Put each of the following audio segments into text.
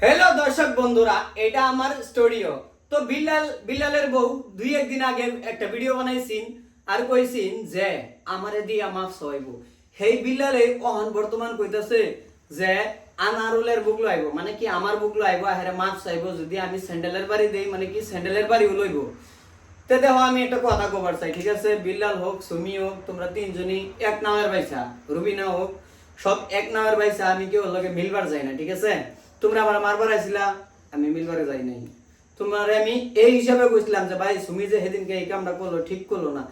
Hello দর্শক বন্ধুরা, এটা আমার স্টুডিও। তো বিল্লালের বউ দুই একদিন আগে একটা ভিডিও বানাইছিন আর কইছিন যে আমারে দিয়া মাফ চাইবো। হেই বিল্লালে অহন বর্তমান কইতাছে যে আনারুলের বুক লইব, মানে কি আমার বুক লইব, হেরে মাফ চাইবো যদি আমি স্যান্ডেলের বাড়ি দেই, মানে কি স্যান্ডেলের বাড়িও লইব। তে দেখো আমি একটা কথা কবার চাই, ঠিক আছে? বিল্লাল হোক, সুমি হোক, তোমরা তিনজনই এক নামের বাইসা, রুবিনা হোক, সব এক নামের বাইসা। আমি কেউ লগে মিলবার যাই না, ঠিক আছে? তোমরা আমার মারবার আইছিলা, আমি মিলবারে যাই নাই। তোমার আমি এই হিসাবে কইছিলাম যে ভাই সুমি যে সেদিনকে এই কামটা করলো ঠিক করলো না।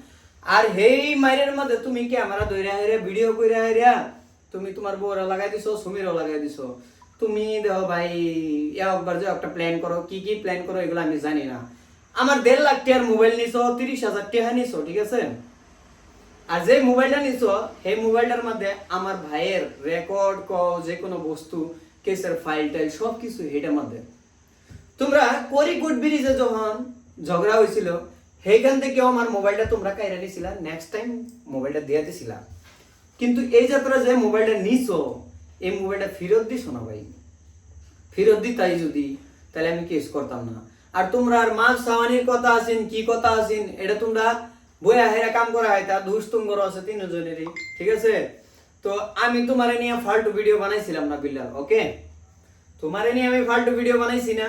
আর হেই মাইরের মধ্যে তুমি ক্যামেরা ধইরা হেরে ভিডিও কইরা হেরিয়া তুমি তোমার বউরা লাগাই দিছো, সুমিরও লাগাই দিছো। তুমি দেখো ভাই, একবার যে একটা প্ল্যান করো, কি কি প্ল্যান করো এগুলো আমি জানি না। আমার 1.5 লাখ টাকার মোবাইল নিছো, 30,000 টাকা নিছো, ঠিক আছে? আর যে মোবাইলটা নিছো সেই মোবাইলটার মধ্যে আমার ভাইয়ের রেকর্ড যে কোনো বস্তু, কেসের ফাইল টাইল সব কিছু এটার মধ্যে। তোমরা কোরিগুড ব্রিজে যখন ঝগড়া হয়েছিল সেইখান থেকে আমার মোবাইলটা তোমরা কাইরা নিছিলা, নেক্সট টাইম মোবাইলটা দিয়ে দিছিলা। কিন্তু এই যাত্রা যে মোবাইলটা নিছো, এই মোবাইলটা ফেরত দিছো না ভাই। ফেরত দিতাই যদি, তাহলে আমি কেস করতাম না। আর তোমরা আর মাছ সাওয়ানির কথা আছেন, কি কথা আছেন, এটা তোমরা বইয়া হেরা কাম করা হয়, তা দোষ তুমগর আছে তিনজনেরই, ঠিক আছে? তো আমি তোমারে নিয়ে ফালতু ভিডিও বানাইছিলাম না বিল্লাল, ওকে? তোমারে নিয়ে আমি ফালতু ভিডিও বানাইছি না,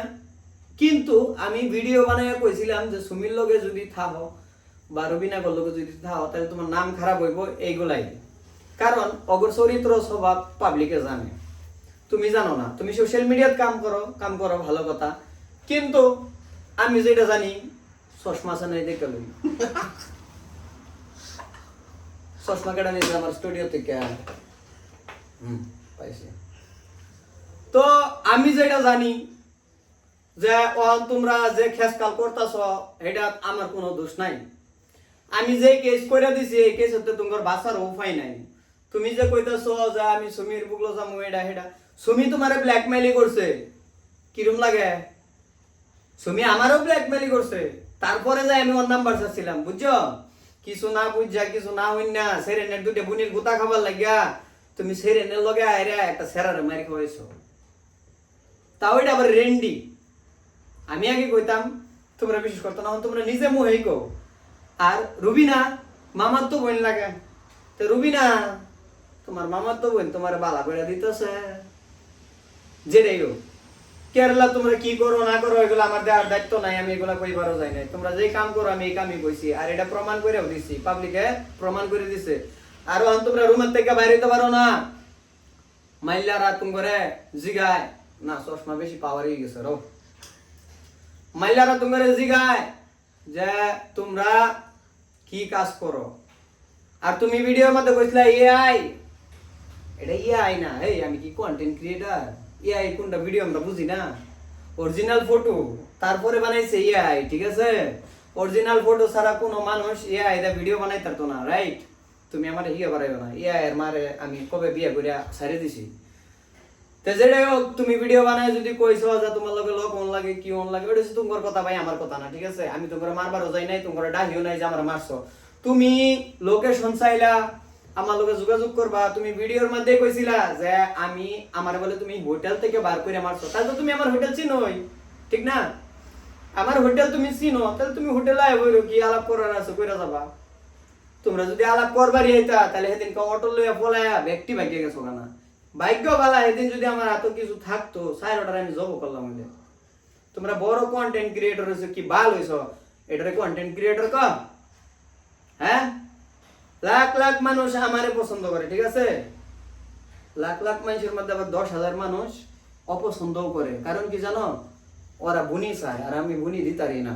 কিন্তু আমি ভিডিও বানাইয়া কইছিলাম যে সুমির লগে যদি থাকো বা রবিনাগর লগে যদি থাকো তাহলে তোমার নাম খারাপ হইব, এইগুলাই। কারণ অগর চরিত্র স্বভাব পাবলিকে জানে, তুমি জানো না। তুমি সোশ্যাল মিডিয়াত কাম করো ভালো কথা, কিন্তু আমি যেটা জানি চশমা চানাই দেখে লই। চশমা কেটে নিয়েছে আমার স্টুডিও থেকে, পাইছি। তো আমি যেটা জানি যে তোমরা যে খেসকাল করতেছ এটা আমার কোনো দোষ নাই। আমি যে কেস করে দিছি এই কেস হতে তোমার বাঁচার উপায় নাই। তুমি যে কইতেছ যে আমি সুমির বুকলো যাবো, এটা সেটা, সুমি তোমারে ব্ল্যাকমেইলই করছে, কিরম লাগে? সুমি আমারও ব্ল্যাকমেইলই করছে, তারপরে যে আমি ওর নাম্বার চাচ্ছিলাম, বুঝছো? কিছু না বুঝা, কিছু না হইন না, সেরেনের দুটো বুনির গুতা খাবার লাগিয়া তুমি সেরেনের লগে আইরা একটা সেরারে মারি খাওয়াইছো, তাও এটা আবার রেন্ডি। আমি আগে কইতাম, তোমরা বিশ্বাস করতো না, তোমরা নিজে মুহেই কও। আর রুবিনা মামার তো বোন লাগে, তো রুবিনা তোমার মামার তো বোন, তোমার বালা করে দিতেছে। যেটাই হোক, কেরালা তোমরা কি করো না করো এগুলো আমার দেওয়ার দায়িত্ব নাই, আমি এগুলা কইবারও যাই নাই। তোমরা যেই কাম করো আমি এই কামই কইছি, আর এটা প্রমাণ করেও দিছি, পাবলিকে প্রমাণ করে দিছে। আর তোমরা রুমের থেকে বাইরে হইতে পারো না, মাইল্লা রাত করে জিগায় না, চশমা বেশি পাওয়ার হয়ে গেছে রো। মাইলারা তোমার জিগায় যে তোমরা কি কাজ করো। আর তুমি ভিডিওর মধ্যে কইছিলা এআই, এটা এআই না। এই আমি কি কন্টেন্ট ক্রিয়েটর? এআই কোনটা ভিডিও আমরা বুঝি না। অরিজিনাল ফটো তারপরে বানাইছে এআই, ঠিক আছে? অরিজিনাল ফটো ছাড়া কোনো মানুষ এআই দা ভিডিও বানাইতে পারতো না, রাইট? তুমি আমার হিয়া বাড়াইও না। এআই এর মারে আমি কবে বিয়ে করে ছাড়ে দিছি। তো যেটাই হোক, তুমি ভিডিও বানায় যদি কইছো যে তোমার লগে লোক অন লাগে, কি অন লাগে, ওটা হচ্ছে তোমার কথা ভাই, আমার কথা না, ঠিক আছে? আমি তোমার মারবারও যাই নাই, তোমার ডাহিও নাই যে আমার মারছো। তুমি লোকেশন চাইলা, আমার লগে যোগাযোগ করবা। তুমি ভিডিওর মধ্যে কইছিলা যে আমি আমার বলে তুমি হোটেল থেকে বার করে মারছো, তাহলে তো তুমি আমার হোটেল চিনোই, ঠিক না? আমার হোটেল তুমি চিনো, তাহলে তুমি হোটেলে আয় বইরো, কি আলাপ করার আছে কইরা যাবা। তোমরা যদি আলাপ করবারই হইতা তাহলে সেদিনকে অটো লইয়া পলায়া ব্যক্তি ভাগ্যে গেছো না। ভাগ্য বালা, এদিন যদি আমার এত কিছু থাকতো, 4:30 আমি জব করলাম হইলে। তোমরা বড় কন্টেন্ট ক্রিয়েটর হইছো, কি বাল হইছো, এটারে কন্টেন্ট ক্রিয়েটর ক? হ্যাঁ, লাখ লাখ মানুষ আমারে পছন্দ করে, ঠিক আছে? লাখ লাখ মানুষের মধ্যে আবার 10,000 মানুষ অপছন্দও করে। কারণ কি জানো? ওরা বুনি চায়, আর আমি বুনি দিতারি না।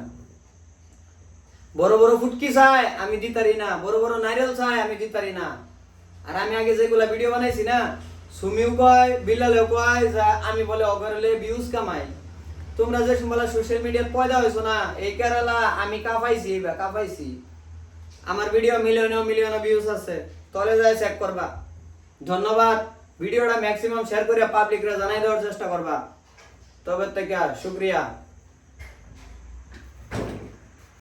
বড় বড় ফুটকি চায়, আমি দিতারি না। বড় বড় নারিয়েল চায়, আমি দিতারি না। আর আমি আগে যেগুলা ভিডিও বানাইছি না, সুমিও কয়, বিল্লালেও কয় যে আমি বলে অগরলে ভিউজ কামাই। তোমরা যে সময় সোশ্যাল মিডিয়ায় পয়দা হইছো না, এই কেরালা আমি কাফাইছি, কাফাইছি। আমার ভিডিও মিলিয়ন ভিউজ আছে, তলে যায় চেক করবা। ধন্যবাদ। ভিডিওটা ম্যাক্সিমাম শেয়ার করে পাবলিকরা জানাই দেওয়ার চেষ্টা করবা। তবে থেকে আর শুকরিয়া।